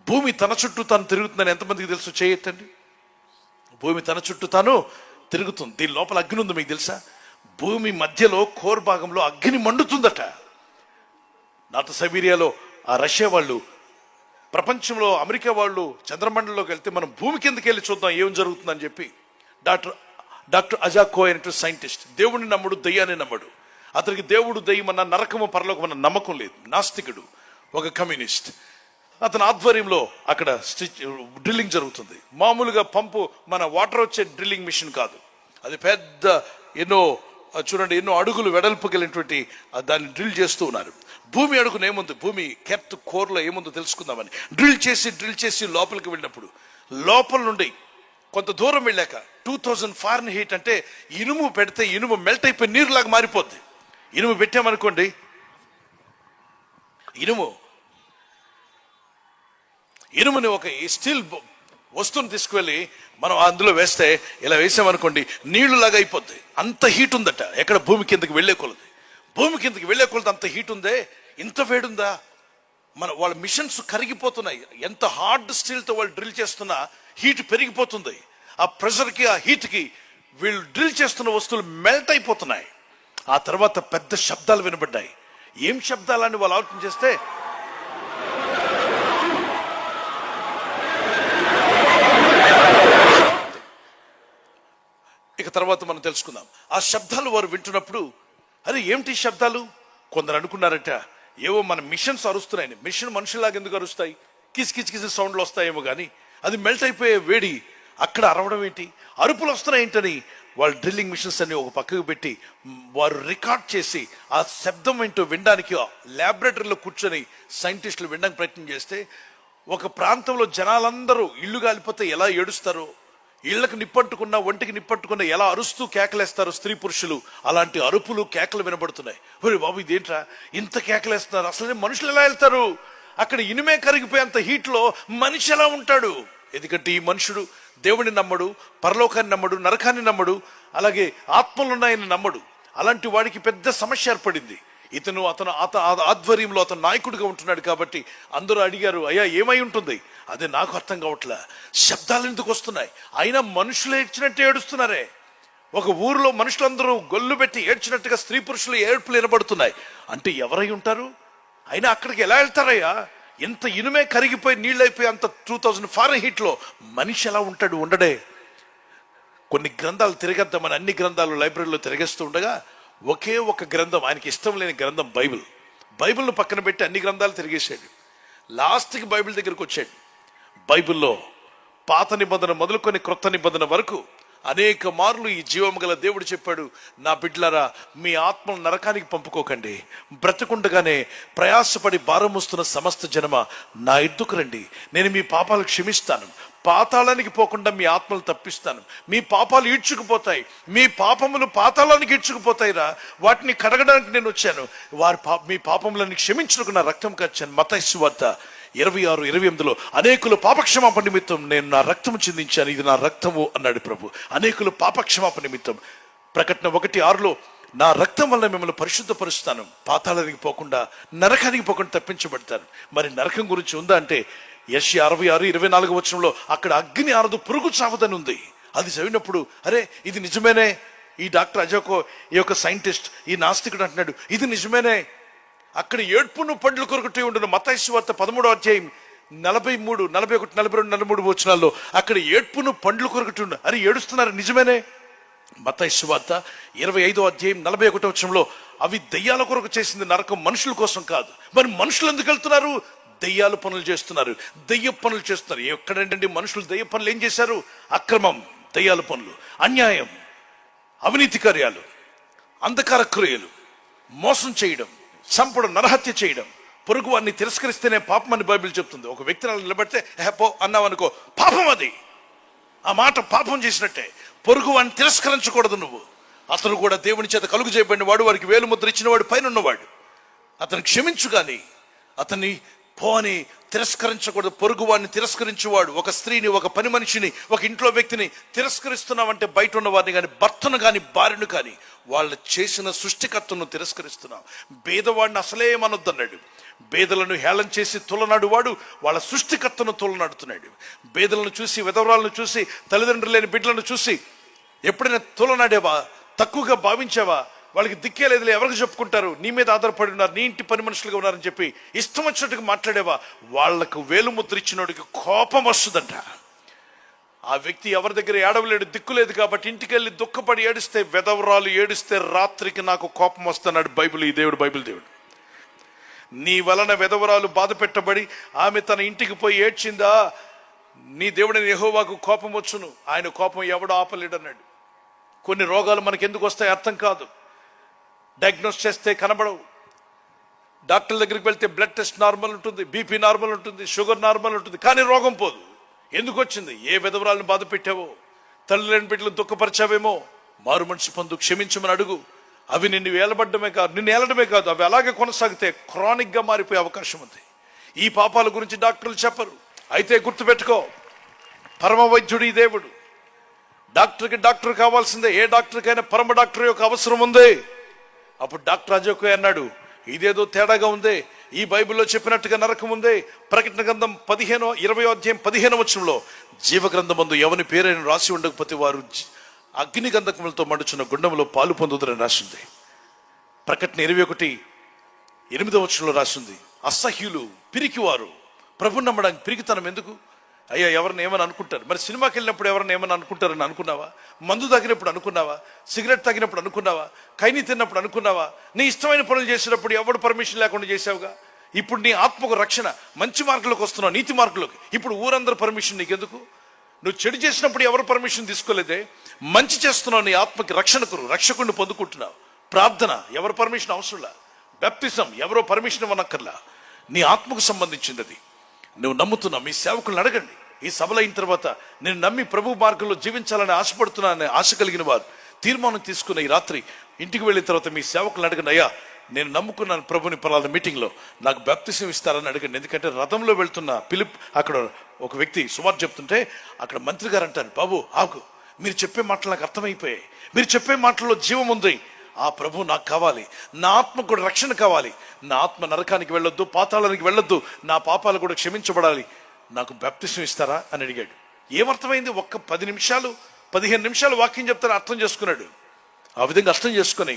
భూమి తన చుట్టూ తాను తిరుగుతుందని ఎంతమందికి తెలుసు? చేయొద్దండి. భూమి తన చుట్టూ తాను తిరుగుతుంది. దీని లోపల అగ్ని ఉంది, మీకు తెలుసా? భూమి మధ్యలో కోర్ భాగంలో అగ్ని మండుతుందట. నార్త్ సైబీరియాలో ఆ రష్యా వాళ్ళు, ప్రపంచంలో అమెరికా వాళ్ళు చంద్రమండలంలోకి వెళ్తే మనం భూమి కిందకి వెళ్ళి చూద్దాం ఏం జరుగుతుందని చెప్పి డాక్టర్ అజాకో అనేటువంటి సైంటిస్ట్ దేవుడిని నమ్మడు, దయ్యాన్ని నమ్మడు. అతనికి దేవుడు, దయ్యం అన్న, నరకము పరలోకమన్న నమ్మకం లేదు. నాస్తికుడు, ఒక కమ్యూనిస్ట్. అతని ఆధ్వర్యంలో అక్కడ డ్రిల్లింగ్ జరుగుతుంది. మామూలుగా పంపు, మన వాటర్ వచ్చే డ్రిల్లింగ్ మిషన్ కాదు, అది పెద్ద ఎన్నో అడుగులు వెడల్పు కలిగినటువంటి దాన్ని డ్రిల్ చేస్తూ ఉన్నారు. భూమి అడుగున ఏముంది, భూమి కెర్త్ కోర్లో ఏముందో తెలుసుకుందామని డ్రిల్ చేసి లోపలికి వెళ్ళినప్పుడు లోపల నుండి కొంత దూరం వెళ్ళాక 2000 ఫారెన్హీట్ అంటే ఇనుము పెడితే ఇనుము మెల్ట్ అయిపోయి నీరులాగా మారిపోద్ది. ఇనుము పెట్టామనుకోండి, ఇనుముని ఒక స్టీల్ వస్తువుని తీసుకువెళ్ళి మనం అందులో వేస్తే, ఇలా వేసామనుకోండి నీళ్లులాగా అయిపోద్ది. అంత హీట్ ఉందట. ఎక్కడ? భూమి కిందకి వెళ్ళే కొలది. భూమి కిందకి వెళ్ళే కొలది అంత హీట్ ఉందే. ఇంత వేడుందా? వాళ్ళ మిషన్స్ కరిగిపోతున్నాయి. ఎంత హార్డ్ స్టీల్తో వాళ్ళు డ్రిల్ చేస్తున్నా హీట్ పెరిగిపోతుంది. ఆ ప్రెషర్కి, ఆ హీట్కి వీళ్ళు డ్రిల్ చేస్తున్న వస్తువులు మెల్ట్ అయిపోతున్నాయి. ఆ తర్వాత పెద్ద శబ్దాలు వినబడ్డాయి. ఏం శబ్దాలని వాళ్ళు ఆలోచన చేస్తే, ఇక తర్వాత మనం తెలుసుకుందాం. ఆ శబ్దాలు వారు వింటున్నప్పుడు, అరే ఏమిటి శబ్దాలు? కొందరు అనుకున్నారట, ఏవో మన మిషన్స్ అరుస్తున్నాయని. మిషన్ మనుషులాగా ఎందుకు అరుస్తాయి? కిసి సౌండ్లు వస్తాయేమో కానీ అది మెల్ట్ అయిపోయే వేడి అక్కడ అరవడం ఏంటి, అరుపులు వస్తున్నాయి ఏంటని వాళ్ళు డ్రిల్లింగ్ మిషన్స్ అన్ని ఒక పక్కకు పెట్టి వారు రికార్డ్ చేసి ఆ శబ్దం ఏంటో వినడానికి ల్యాబొరేటరీలో కూర్చొని సైంటిస్టులు వినడానికి ప్రయత్నం చేస్తే, ఒక ప్రాంతంలో జనాలందరూ ఇల్లు కాలిపోతే ఎలా ఏడుస్తారో, ఇళ్లకు నిప్పట్టుకున్న, ఒంటికి నిప్పట్టుకున్న ఎలా అరుస్తూ కేకలేస్తారు స్త్రీ పురుషులు, అలాంటి అరుపులు, కేకలు వినబడుతున్నాయి. ఒరే బాబు, ఇదేంట్రా ఇంత కేకలేస్తున్నారు? అసలే మనుషులు ఎలా వెళ్తారు? అక్కడ ఇనుమే కరిగిపోయేంత హీట్లో మనిషి ఎలా ఉంటాడు? ఎందుకంటే ఈ మనుషుడు దేవుడిని నమ్మడు, పరలోకాన్ని నమ్మడు, నరకాన్ని నమ్మడు, అలాగే ఆత్మలున్నాయని నమ్మడు. అలాంటి వాడికి పెద్ద సమస్య ఏర్పడింది. అతను ఆధ్వర్యంలో అతను నాయకుడిగా ఉంటున్నాడు కాబట్టి అందరూ అడిగారు, అయ్యా ఏమై ఉంటుంది? అదే నాకు అర్థం కావట్లే, శబ్దాలు ఎందుకు వస్తున్నాయి? అయినా మనుషులు ఏడ్చినట్టు ఏడుస్తున్నారే. ఒక ఊరిలో మనుషులందరూ గొల్లు పెట్టి ఏడ్చినట్టుగా స్త్రీ పురుషులు ఏడుపులు వినబడుతున్నాయి అంటే ఎవరై ఉంటారు? అయినా అక్కడికి ఎలా వెళ్తారయ్యా? ఎంత ఇనుమే కరిగిపోయి నీళ్ళైపోయి అంత 2000 ఫారెన్హీట్లో మనిషి ఎలా ఉంటాడు? ఉండడే. కొన్ని గ్రంథాలు తిరగద్దామని అన్ని గ్రంథాలు లైబ్రరీలో తిరగేస్తూ ఉండగా ఒకే ఒక గ్రంథం, ఆయనకి ఇష్టం లేని గ్రంథం బైబిల్ను పక్కన పెట్టి అన్ని గ్రంథాలు తిరిగేశాడు. లాస్ట్కి బైబిల్ దగ్గరకు వచ్చాడు. బైబిల్లో పాత నిబంధన మొదలుకొని క్రొత్త నిబంధన వరకు అనేక మార్లు ఈ జీవము గల దేవుడు చెప్పాడు, నా బిడ్డలారా, మీ ఆత్మను నరకానికి పంపుకోకండి, బ్రతకుండగానే ప్రయాసపడి భారం మోస్తున్న సమస్త జనమ నా ఎద్దుకు రండి, నేను మీ పాపాలు క్షమిస్తాను, పాతాళానికి పోకుండా మీ ఆత్మలు తప్పిస్తాను. మీ పాపాలు ఈడ్చుకుపోతాయి, మీ పాపములు పాతాళానికి ఈడ్చుకుపోతాయిరా, వాటిని కడగడానికి నేను వచ్చాను, మీ పాపములను క్షమించుటకు నా రక్తం కార్చాను. మత్తయి సువార్త 26:28 అనేకులు పాపక్షమాపణ నిమిత్తం నేను నా రక్తము చిందించాను, ఇది నా రక్తము అన్నాడు ప్రభు. అనేకులు పాపక్షమాపణ నిమిత్తం. ప్రకటన 1:6 నా రక్తం వల్ల మిమ్మల్ని పరిశుద్ధపరుస్తాను, పాతాళానికి పోకుండా, నరకానికి పోకుండా తప్పించబడతాను. మరి నరకం గురించి ఉందా అంటే యెషయా 66:24 అక్కడ అగ్ని ఆరదు, పురుగు చావదని ఉంది. అది చదివినప్పుడు అరే ఇది నిజమేనే. ఈ డాక్టర్ అజాకో, ఈ యొక్క సైంటిస్ట్, ఈ నాస్తికుడు అంటున్నాడు ఇది నిజమేనే. అక్కడ ఏడ్పును పండ్లు కొరకటి ఉండును. మత్తయి సువార్త 13:43, 41, 42, 43 అక్కడ ఏడ్పును పండ్లు కొరకటి ఉండు. అరే ఏడుస్తున్నారు నిజమేనే. మత్తయి సువార్త 25:41 అవి దెయ్యాల కొరకు చేసింది నరకం, మనుషుల కోసం కాదు. మరి మనుషులు ఎందుకు వెళ్తున్నారు? దెయ్యాలు పనులు చేస్తున్నారు, దెయ్య పనులు చేస్తున్నారు. ఎక్కడంటే మనుషులు దెయ్య పనులు ఏం చేశారు? అక్రమం, దెయ్యాల పనులు, అన్యాయం, అవినీతి కార్యాలు, అంధకార క్రియలు, మోసం చేయడం, చంపడం, నరహత్య చేయడం, పొరుగు వారిని తిరస్కరిస్తేనే పాపం అని బైబిల్ చెప్తుంది. ఒక వ్యక్తిని నిలబడితే హెపో అన్నావనుకో పాపం, అది ఆ మాట పాపం చేసినట్టే. పొరుగు వాడిని తిరస్కరించకూడదు నువ్వు. అతను కూడా దేవుని చేత కలుగు చేయబడిన వాడు, వాడికి వేలు ముద్ర ఇచ్చిన వాడు, పైన ఉన్నవాడు. అతను క్షమించు కానీ అతన్ని పో అని తిరస్కరించకూడదు. పొరుగు వాడిని తిరస్కరించేవాడు, ఒక స్త్రీని, ఒక పని మనిషిని, ఒక ఇంట్లో వ్యక్తిని తిరస్కరిస్తున్నావంటే బయట ఉన్న వారిని కానీ, భర్తను కానీ, భార్యను కానీ, వాళ్ళు చేసిన సృష్టికర్తను తిరస్కరిస్తున్నాం. భేదవాడిని అసలే ఏమనొద్దన్నాడు. బేదలను హేళన చేసి తులనాడు వాడు వాళ్ళ సృష్టికర్తను తులనాడుతున్నాడు. బేదలను చూసి, విధవరాలను చూసి, తల్లిదండ్రులు లేని బిడ్డలను చూసి ఎప్పుడైనా తులనాడేవా? తక్కువగా భావించావా? వాళ్ళకి దిక్కే లేదులే, ఎవరికి చెప్పుకుంటారు, నీ మీద ఆధారపడి ఉన్నారు, నీ ఇంటి పని మనుషులుగా ఉన్నారని చెప్పి ఇష్టం వచ్చినట్టుగా మాట్లాడేవా? వాళ్లకు వేలుముద్ర ఇచ్చినోడికి కోపం వస్తుందంట. ఆ వ్యక్తి ఎవరి దగ్గర ఏడవలేడు, దిక్కులేదు కాబట్టి ఇంటికి వెళ్ళి దుఃఖపడి ఏడిస్తే, విధవరాలు ఏడిస్తే రాత్రికి నాకు కోపం వస్తున్నాడు. ఈ దేవుడు బైబిల్ దేవుడు. నీ వలన విధవరాలు బాధ పెట్టబడి ఆమె తన ఇంటికి పోయి ఏడ్చిందా, నీ దేవుడిని యెహోవాకు కోపం వచ్చును, ఆయన కోపం ఎవడు ఆపలేడు అన్నాడు. కొన్ని రోగాలు మనకి ఎందుకు వస్తాయి అర్థం కాదు. డయాగ్నోస్ చేస్తే కనబడవు. డాక్టర్ దగ్గరికి వెళ్తే బ్లడ్ టెస్ట్ నార్మల్ ఉంటుంది, బీపీ నార్మల్ ఉంటుంది, షుగర్ నార్మల్ ఉంటుంది, కానీ రోగం పోదు. ఎందుకు వచ్చింది? ఏ విధవరాలను బాధ పెట్టావో, తల్లి లేని బిడ్డలను దుఃఖపరిచావేమో. మారు మనిషి పొందు, క్షమించమని అడుగు. అవి నిన్ను ఏలడమే కాదు, అవి అలాగే కొనసాగితే క్రానిక్గా మారిపోయే అవకాశం ఉంది. ఈ పాపాల గురించి డాక్టర్లు చెప్పరు. అయితే గుర్తుపెట్టుకో, పరమ వైద్యుడు ఈ దేవుడు. డాక్టర్ కావాల్సిందే. ఏ డాక్టర్కైనా పరమ డాక్టర్ యొక్క అవసరం ఉంది. అప్పుడు డాక్టర్ అజోకో అన్నాడు, ఇదేదో తేడాగా ఉంది, ఈ బైబిల్లో చెప్పినట్టుగా నరకం ఉంది. ప్రకటన గ్రంథం 20:15 జీవ గ్రంథమందు ఎవని పేరైనా రాసి ఉండకపోతే వారు అగ్ని గంధకములతో మండుచున్న గుండంలో పాలు పొందుదరని రాసింది. ప్రకటన 21:8 రాసింది, అసహ్యులు, పిరికివారు, ప్రభు నమ్మడానికి పిరికితనం ఎందుకు? అయ్యా, ఎవరిని ఏమని అనుకుంటారు? మరి సినిమాకి వెళ్ళినప్పుడు ఎవరిని ఏమని అనుకుంటారని అనుకున్నావా? మందు తాగినప్పుడు అనుకున్నావా? సిగరెట్ తాగినప్పుడు అనుకున్నావా? కైని తిన్నప్పుడు అనుకున్నావా? నీ ఇష్టమైన పనులు చేసినప్పుడు ఎవడు పర్మిషన్ లేకుండా చేసావుగా. ఇప్పుడు నీ ఆత్మకు రక్షణ, మంచి మార్గంలోకి వస్తున్నావు, నీతి మార్గంలోకి. ఇప్పుడు ఊరందరూ పర్మిషన్ నీకెందుకు? నువ్వు చెడు చేసినప్పుడు ఎవరు పర్మిషన్ తీసుకోలేదే. మంచి చేస్తున్నావు, నీ ఆత్మకి రక్షకుడిని పొందుకుంటున్నావు. ప్రార్థన ఎవరు పర్మిషన్ అవసరంలా. బాప్తిజం ఎవరో పర్మిషన్ ఇవ్వనక్కర్లా. నీ ఆత్మకు సంబంధించింది అది. నువ్వు నమ్ముతున్నావు. మీ సేవకులను అడగండి. ఈ సభలో అయిన తర్వాత నేను నమ్మి ప్రభు మార్గంలో జీవించాలని ఆశపడుతున్నానని ఆశ కలిగిన వారు తీర్మానం తీసుకున్న ఈ రాత్రి ఇంటికి వెళ్ళిన తర్వాత మీ సేవకులను అడగండి, అయ్యా నేను నమ్ముకున్నాను ప్రభుని, పలానా మీటింగ్లో నాకు బాప్తిజం ఇస్తారని అడగండి. ఎందుకంటే రథంలో వెళ్తున్న ఫిలిప్, అక్కడ ఒక వ్యక్తి సువార్త చెప్తుంటే అక్కడ మంత్రి గారు అంటారు, బాబు ఆగు, మీరు చెప్పే మాటలు నాకు అర్థమైపోయాయి, మీరు చెప్పే మాటల్లో జీవం ఉంది. ఆ ప్రభు నాకు కావాలి, నా ఆత్మకు కూడా రక్షణ కావాలి, నా ఆత్మ నరకానికి వెళ్ళొద్దు, పాతాళానికి వెళ్ళొద్దు, నా పాపాలు కూడా క్షమించబడాలి, నాకు బాప్తిజం ఇస్తారా అని అడిగాడు. ఏమర్థమైంది? 15 నిమిషాలు వాక్యం చెప్తాను అర్థం చేసుకున్నాడు. ఆ విధంగా అర్థం చేసుకుని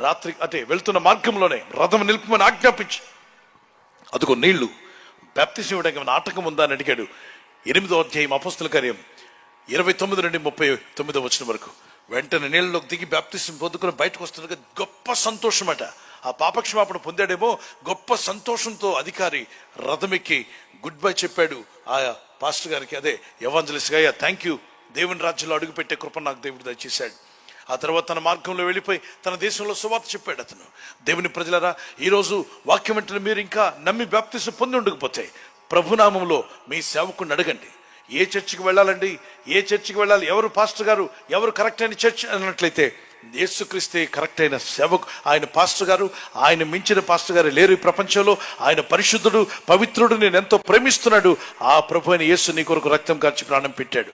రాత్రి అంటే వెళ్తున్న మార్గంలోనే రథం నిలుపుమని ఆజ్ఞాపించి, అదిగో నీళ్లు, బాప్తిజం ఇవ్వడానికి ఏమైనా ఆటంకం ఉందా అని అడిగాడు. 8వ అధ్యాయం అపోస్తల కార్యం 29 నుండి 39 వరకు. వెంటనే నీళ్ళలోకి దిగి బాప్తిజం పొందుకుని బయటకు వస్తుండగా గొప్ప సంతోషం అట. ఆ పాపక్షమాపణ పొందాడేమో, గొప్ప సంతోషంతో అధికారి రథమెక్కి గుడ్ బై చెప్పాడు ఆ పాస్టర్ గారికి, అదే ఎవాంజలిస్ట్ గా, థ్యాంక్ యూ, దేవుని రాజ్యంలో అడుగుపెట్టే కృప నాకు దేవుడు దయచేశాడు. ఆ తర్వాత తన మార్గంలో వెళ్ళిపోయి తన దేశంలో సువార్త చెప్పాడు అతను. దేవుని ప్రజలారా, ఈరోజు వాక్యం వెంటనే మీరు ఇంకా నమ్మి బాప్తిజం పొంది ఉండకపోతే ప్రభునామంలో మీ సేవకుని అడగండి, ఏ చర్చికి వెళ్ళాలండి, ఏ చర్చికి వెళ్ళాలి, ఎవరు పాస్టర్ గారు, ఎవరు కరెక్ట్ అయిన చర్చ్ అన్నట్లయితే యేసుక్రీస్తే కరెక్ట్ అయిన సేవకు. ఆయన పాస్టర్ గారు, ఆయన మించిన పాస్టర్ గారు లేరు ఈ ప్రపంచంలో. ఆయన పరిశుద్ధుడు, పవిత్రుడు, నేను ఎంతో ప్రేమిస్తున్నాడు. ఆ ప్రభు అయిన యేసు నీ కొరకు రక్తం కార్చి ప్రాణం పెట్టాడు.